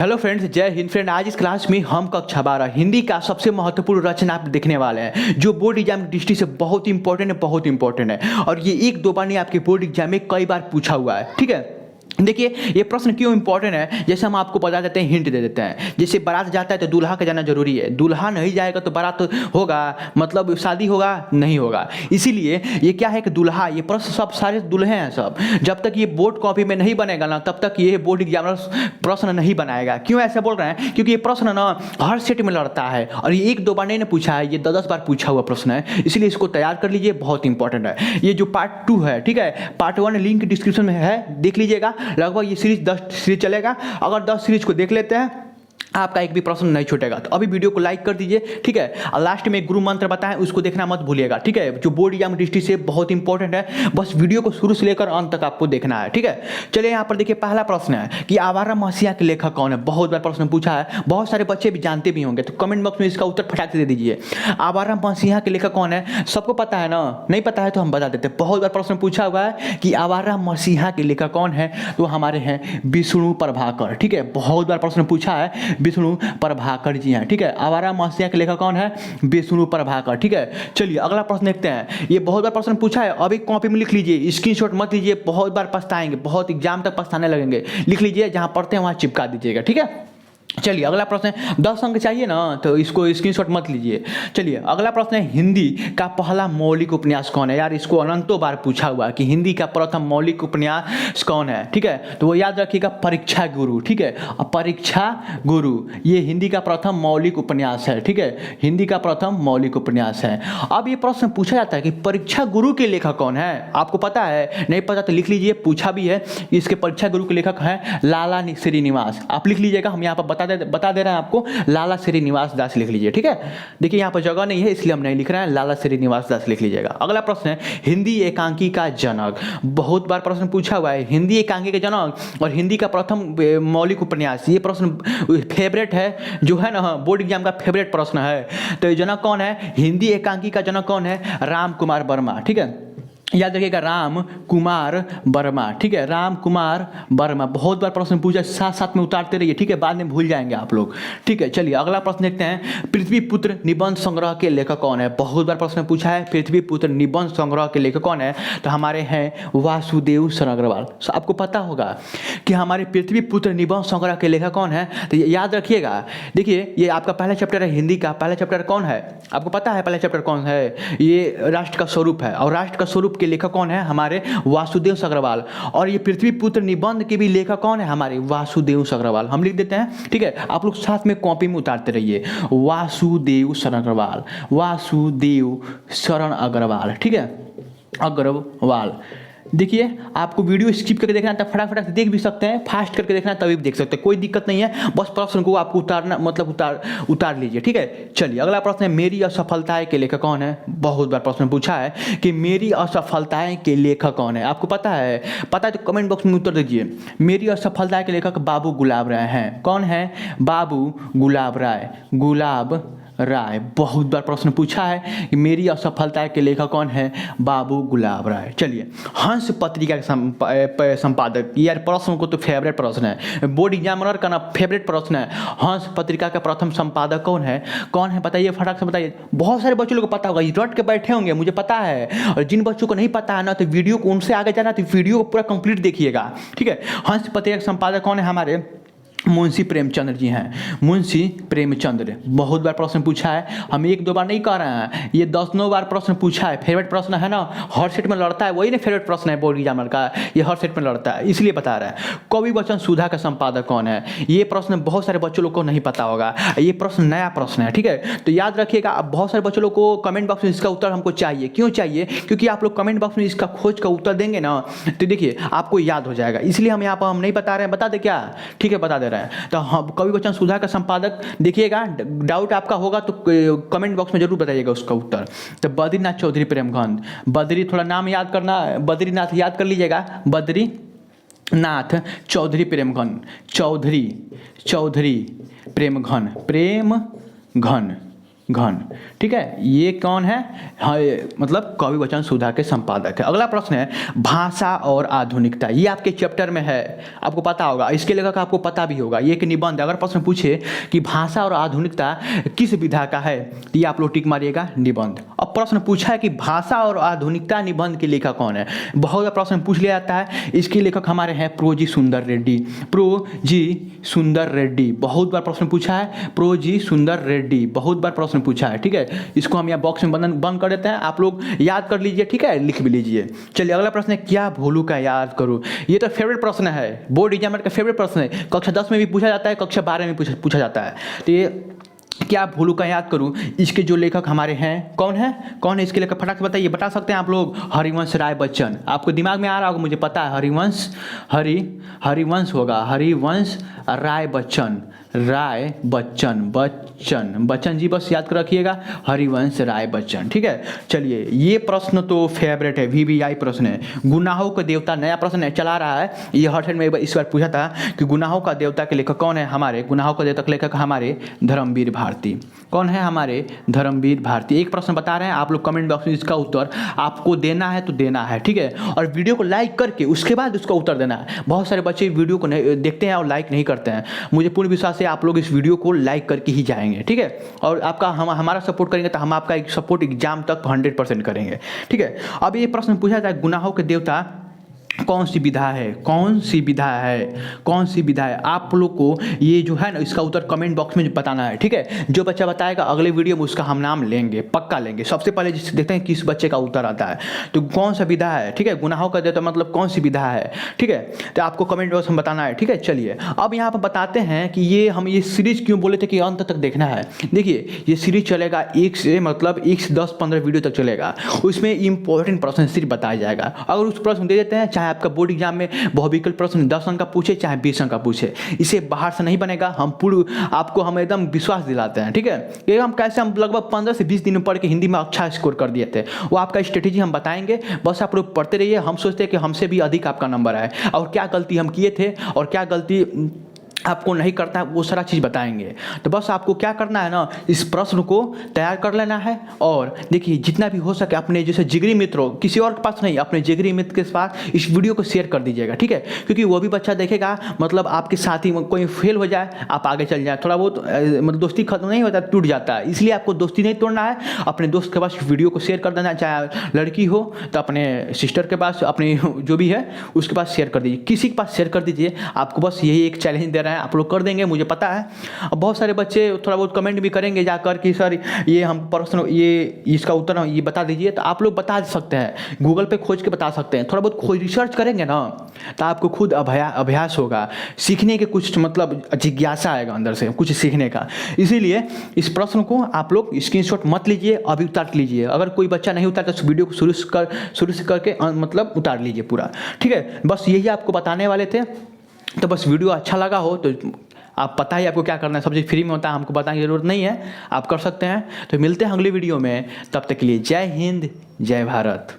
Hello friends, जय Hind friend. आज इस क्लास में हम कक्षा 12 हिंदी का सबसे महत्वपूर्ण रचना आप देखने वाले हैं, जो बोर्ड एग्जाम की दृष्टि से बहुत इंपॉर्टेंट है और ये एक दो बार नहीं, आपके बोर्ड एग्जाम में कई बार पूछा हुआ है। ठीक है, देखिए ये प्रश्न क्यों इंपॉर्टेंट है, जैसे हम आपको बता देते हैं, हिंट दे देते हैं। जैसे बारात जाता है तो दूल्हा का जाना जरूरी है, दूल्हा नहीं जाएगा तो बारात होगा, मतलब शादी होगा नहीं होगा। इसीलिए ये क्या है कि दूल्हा, ये प्रश्न सब सारे दूल्हे हैं सब। जब तक ये बोर्ड कॉपी में नहीं बनेगा ना, तब तक ये बोर्ड एग्जामिनर प्रश्न नहीं बनाएगा। क्यों ऐसा बोल रहे हैं? क्योंकि ये प्रश्न ना हर सेट में लड़ता है और ये एक दो बार नहीं पूछा है, ये 10 बार पूछा हुआ प्रश्न है। इसलिए इसको तैयार कर लीजिए, बहुत इंपॉर्टेंट है। ये जो पार्ट 2 है, ठीक है, पार्ट 1 लिंक डिस्क्रिप्शन में है, देख लीजिएगा। लगभग ये सीरीज 10 सीरीज चलेगा। अगर 10 सीरीज को देख लेते हैं, आपका एक भी प्रश्न नहीं छूटेगा। तो अभी वीडियो को लाइक कर दीजिए, ठीक है। और लास्ट में गुरु मंत्र बताएं, उसको देखना मत भूलिएगा, ठीक है, जो बोर्ड एग्जाम की दृष्टि से बहुत इंपॉर्टेंट है। बस वीडियो को शुरू से लेकर अंत तक आपको देखना है, ठीक है। चलिए यहाँ पर देखिए, पहला प्रश्न है कि आवारा मसीहा के लेखक कौन है। बहुत बार प्रश्न पूछा है, बहुत सारे बच्चे भी जानते भी होंगे, तो कमेंट बॉक्स में इसका उत्तर फटाक से दे दीजिए। आवारा मसीहा के लेखक कौन है? सबको पता है ना? नहीं पता है तो हम बता देते हैं। बहुत बार प्रश्न पूछा हुआ है कि आवारा मसीहा के लेखक कौन है, तो हमारे हैं विष्णु प्रभाकर, ठीक है। बहुत बार प्रश्न पूछा है, विष्णु प्रभाकर जी हैं, ठीक है। आवारा मसीहा के लेखक कौन है? विष्णु प्रभाकर, ठीक है। चलिए अगला प्रश्न देखते हैं। ये बहुत बार प्रश्न पूछा है, अभी कॉपी में लिख लीजिए, स्क्रीनशॉट मत लीजिए, बहुत बार पछताएंगे, बहुत एग्जाम तक पछताने लगेंगे। लिख लीजिए, जहां पढ़ते हैं वहां चिपका दीजिएगा, ठीक है। चलिए अगला प्रश्न है, 10 अंक चाहिए ना, तो इसको स्क्रीनशॉट मत लीजिए। चलिए अगला प्रश्न है, हिंदी का पहला मौलिक उपन्यास कौन है। यार इसको अनंतों बार पूछा हुआ है कि हिंदी का प्रथम मौलिक उपन्यास कौन है, ठीक है। तो वो याद रखिएगा, परीक्षा गुरु, ठीक है। परीक्षा गुरु ये हिंदी का प्रथम मौलिक उपन्यास है, ठीक है। हिंदी का प्रथम मौलिक उपन्यास है। अब ये प्रश्न पूछा जाता है कि परीक्षा गुरु के लेखक कौन है। आपको पता है? नहीं पता तो लिख लीजिए, पूछा भी है। इसके परीक्षा गुरु के लेखक हैं लाला श्रीनिवास। आप लिख लीजिएगा, हम यहाँ पर बता दे रहे हैं आपको, लाला श्रीनिवास दास लिख लीजिए, ठीक है। देखिए यहाँ पर जगह नहीं है, इसलिए हम नहीं लिख रहे हैं, लाला श्रीनिवास दास लिख लीजिएगा। अगला प्रश्न है, हिंदी एकांकी का जनक। बहुत बार प्रश्न पूछा हुआ है, हिंदी एकांकी का जनक और हिंदी का प्रथम मौलिक उपन्यास। ये प्रश्न फेवरेट है, जो है ना बोर्ड एग्जाम का फेवरेट प्रश्न है। तो ये जनक कौन है? हिंदी एकांकी का जनक कौन है? राम कुमार वर्मा, ठीक है। याद रखिएगा, राम कुमार वर्मा, ठीक है। राम कुमार वर्मा। बहुत बार प्रश्न पूछा, साथ साथ में उतारते रहिए, ठीक है, बाद में भूल जाएंगे आप लोग, ठीक है। चलिए अगला प्रश्न देखते हैं, पृथ्वी पुत्र निबंध संग्रह के लेखक कौन है। बहुत बार प्रश्न पूछा है, पृथ्वी पुत्र निबंध संग्रह के लेखक कौन है, तो हमारे हैं वासुदेव शरण अग्रवाल। आपको पता होगा कि हमारे पृथ्वी पुत्र निबंध संग्रह के लेखक कौन है, तो याद रखिएगा। देखिए ये आपका पहला चैप्टर है हिंदी का। पहला चैप्टर कौन है आपको पता है? पहला चैप्टर कौन है? ये राष्ट्र का स्वरूप है, और राष्ट्र का स्वरूप के लेखक कौन है? हमारे वासुदेव अग्रवाल। और ये पृथ्वी पुत्र निबंध के भी लेखक कौन है? हमारे वासुदेव अग्रवाल। हम लिख देते हैं, ठीक है। आप लोग साथ में कॉपी में उतारते रहिए, वासुदेव शरण अग्रवाल, वासुदेव शरण अग्रवाल, ठीक है, अग्रवाल। देखिए आपको वीडियो स्किप करके देखना है तो फटाफट देख भी सकते हैं, फास्ट करके देखना है तभी भी देख सकते हैं, कोई दिक्कत नहीं है। बस प्रश्न को आपको उतारना, मतलब उतार लीजिए, ठीक है। चलिए अगला प्रश्न है, मेरी असफलताएं के लेखक कौन है। बहुत बार प्रश्न पूछा है कि मेरी असफलताएं के लेखक कौन है। आपको पता है? पता है तो कमेंट बॉक्स में उत्तर दीजिए। मेरी असफलताएं के लेखक बाबू गुलाब राय हैं। कौन है? बाबू गुलाब राय, गुलाब राय। बहुत बार प्रश्न पूछा है कि मेरी असफलता के लेखक कौन है? बाबू गुलाब राय। चलिए, हंस पत्रिका के संपादक। यार प्रश्न को तो फेवरेट प्रश्न है, बोर्ड एग्जामिनर का ना फेवरेट प्रश्न है। हंस पत्रिका का प्रथम संपादक कौन है? कौन है बताइए, फटाक से बताइए। बहुत सारे बच्चों को पता होगा, ये रट के बैठे होंगे, मुझे पता है। और जिन बच्चों को नहीं पता है ना, तो वीडियो को उनसे आगे जाना, तो वीडियो को पूरा कंप्लीट देखिएगा, ठीक है। हंस पत्रिका के संपादक कौन है? हमारे मुंशी प्रेमचंद्र जी हैं, मुंशी प्रेमचंद्र। बहुत बार प्रश्न पूछा है, हम एक दो बार नहीं कह रहे हैं, ये 10-9 बार प्रश्न पूछा है। फेवरेट प्रश्न है ना, हर सेट में लड़ता है, वही ना फेवरेट प्रश्न है बोर्ड एग्जामिनर का, ये हर सेट में लड़ता है, इसलिए बता रहा है। कवि वचन सुधा का संपादक कौन है? ये प्रश्न बहुत सारे बच्चों लोग को नहीं पता होगा, ये प्रश्न नया प्रश्न है, ठीक है। तो याद रखिएगा, अब बहुत सारे बच्चों लोग को कमेंट बॉक्स में इसका उत्तर हमको चाहिए। क्यों चाहिए? क्योंकि आप लोग कमेंट बॉक्स में इसका खोज का उत्तर देंगे ना, तो देखिए आपको याद हो जाएगा। इसलिए हम यहाँ पर हम नहीं बता रहे हैं, बता दे क्या, ठीक है, बता दे रहे हैं। तो हम कवि वचन सुधा का संपादक देखिएगा, डाउट आपका होगा तो कमेंट बॉक्स में जरूर बताइएगा उसका उत्तर। तो बद्रीनाथ चौधरी प्रेमचंद। बद्री थोड़ा नाम याद करना, बद्रीनाथ याद कर लीजिएगा, बद्रीनाथ चौधरी प्रेमघन, चौधरी प्रेमघन, प्रेमघन घन। ठीक है, ये कौन है? हाँ, मतलब कवि वचन सुधा के संपादक है। अगला प्रश्न है भाषा और आधुनिकता। ये आपके चैप्टर में है, आपको पता होगा, इसके लेखक आपको पता भी होगा। ये एक निबंध, अगर प्रश्न पूछे कि भाषा और आधुनिकता किस विधा का है, तो ये आप लोग टिक मारिएगा निबंध। अब प्रश्न पूछा है कि भाषा और आधुनिकता निबंध के लेखक कौन है, बहुत बार प्रश्न पूछ लिया जाता है। इसके लेखक हमारे हैं प्रोजी सुंदर रेड्डी। प्रोजी सुंदर रेड्डी, बहुत बार प्रश्न पूछा है। प्रोजी सुंदर रेड्डी बहुत बार प्रश्न पूछा है। ठीक है, इसको हम यहाँ बॉक्स में बंद कर देते हैं, आप लोग याद कर लीजिए। ठीक है, लिख भी लीजिए। चलिए अगला प्रश्न है क्या भोलू का याद करूँ। ये तो फेवरेट प्रश्न है, बोर्ड एग्जामिनर का फेवरेट प्रश्न है। कक्षा 10 में भी पूछा जाता है, कक्षा 12 में पूछा जाता है। तो ये क्या भोलू का याद करूं, इसके जो लेखक हमारे हैं कौन है इसके लेखक, फटाक से बताइए, बता सकते हैं आप लोग? हरिवंश राय बच्चन। आपको दिमाग में आ रहा होगा, मुझे पता है, हरिवंश होगा, हरिवंश राय बच्चन बच्चन जी, बस याद कर रखिएगा, हरिवंश राय बच्चन। ठीक है, चलिए ये प्रश्न तो फेवरेट है, VVI प्रश्न है। गुनाहों का देवता, नया प्रश्न है, चला रहा है ये हर साइड में। इस बार पूछा था कि गुनाहों का देवता के लेखक कौन है हमारे, गुनाहों का देवता के लेखक हमारे धर्मवीर भारती। कौन है हमारे? धर्मवीर भारती। एक प्रश्न बता रहे हैं आप लोग, कमेंट बॉक्स में इसका उत्तर आपको देना है तो देना है। ठीक है, और वीडियो को लाइक करके उसके बाद उसका उत्तर देना है। बहुत सारे बच्चे वीडियो को देखते हैं और लाइक नहीं करते हैं, मुझे पूर्ण विश्वास है आप लोग इस वीडियो को लाइक करके ही जाएंगे। ठीक है, और आपका हमारा सपोर्ट करेंगे तो हम आपका एक सपोर्ट एग्जाम तक 100% करेंगे। ठीक है, अब ये प्रश्न पूछा जाता है गुनाहों के देवता कौन सी विधा है, आप लोग को ये जो है ना इसका उत्तर कमेंट बॉक्स में बताना है। ठीक है, जो बच्चा बताएगा अगले वीडियो में उसका हम नाम लेंगे, पक्का लेंगे। सबसे पहले जिससे देखते हैं किस बच्चे का उत्तर आता है, तो कौन सा विधा है। ठीक है, गुनाहों का देवता मतलब कौन सी विधा है। ठीक है, तो आपको कमेंट बॉक्स में बताना है। ठीक है, चलिए अब यहाँ पर बताते हैं कि ये सीरीज क्यों बोले थे कि अंत तक देखना है। देखिए ये सीरीज चलेगा 1 से 10-15 वीडियो तक चलेगा, उसमें इंपॉर्टेंट प्रश्न सिर्फ बताया जाएगा। अगर उस प्रश्न दे देते हैं, चाहे आपका बोर्ड एग्जाम में बहुविकल्प प्रश्न 10 अंक का पूछे चाहे 20 अंक का पूछे, इसे बाहर से नहीं बनेगा। हम एकदम विश्वास दिलाते हैं। ठीक है, ये हम कैसे हम लगभग 15 से 20 दिन में पढ़ के हिंदी में अच्छा स्कोर कर दिए थे, वो आपका स्ट्रेटेजी हम बताएंगे। बस आप लोग पढ़ते रहिए, हम सोचते हैं कि हमसे भी अधिक आपका नंबर आए, और क्या गलती हम किए थे और क्या गलती आपको नहीं करता है, वो सारा चीज़ बताएंगे। तो बस आपको क्या करना है ना, इस प्रश्न को तैयार कर लेना है। और देखिए जितना भी हो सके अपने जैसे जिगरी मित्र हो, किसी और के पास नहीं, अपने जिगरी मित्र के पास इस वीडियो को शेयर कर दीजिएगा। ठीक है, क्योंकि वो भी बच्चा देखेगा, मतलब आपके साथ ही कोई फेल हो जाए, आप आगे चल जाए, थोड़ा बहुत मतलब दोस्ती खत्म नहीं होता, टूट जाता है। इसलिए आपको दोस्ती नहीं तोड़ना है, अपने दोस्त के पास वीडियो को शेयर कर देना। चाहे लड़की हो तो अपने सिस्टर के पास, अपने जो भी है उसके पास शेयर कर दीजिए, किसी के पास शेयर कर दीजिए। आपको बस यही एक चैलेंज दे रहे हैं, आप लोग कर देंगे मुझे पता है। अब बहुत सारे बच्चे थोड़ा बहुत कमेंट भी करेंगे जाकर कि सर ये हम प्रश्न ये इसका उत्तर ये बता दीजिए, तो आप लोग बता सकते हैं, गूगल पे खोज के बता सकते हैं। थोड़ा बहुत खोज रिसर्च करेंगे ना तो आपको खुद अभ्यास होगा, सीखने के कुछ मतलब जिज्ञासा आएगा अंदर से कुछ सीखने का। इसीलिए इस प्रश्न को आप लोग स्क्रीनशॉट मत लीजिए, अभी उतार लीजिए। अगर कोई बच्चा नहीं उतारता तो वीडियो को शुरू से करके मतलब उतार लीजिए पूरा। ठीक है, बस यही आपको बताने वाले थे। तो बस वीडियो अच्छा लगा हो तो आप पता ही आपको क्या करना है, सब चीज़ फ्री में होता है, हमको बताने की ज़रूरत नहीं है, आप कर सकते हैं। तो मिलते हैं अगली वीडियो में, तब तक के लिए जय हिंद जय भारत।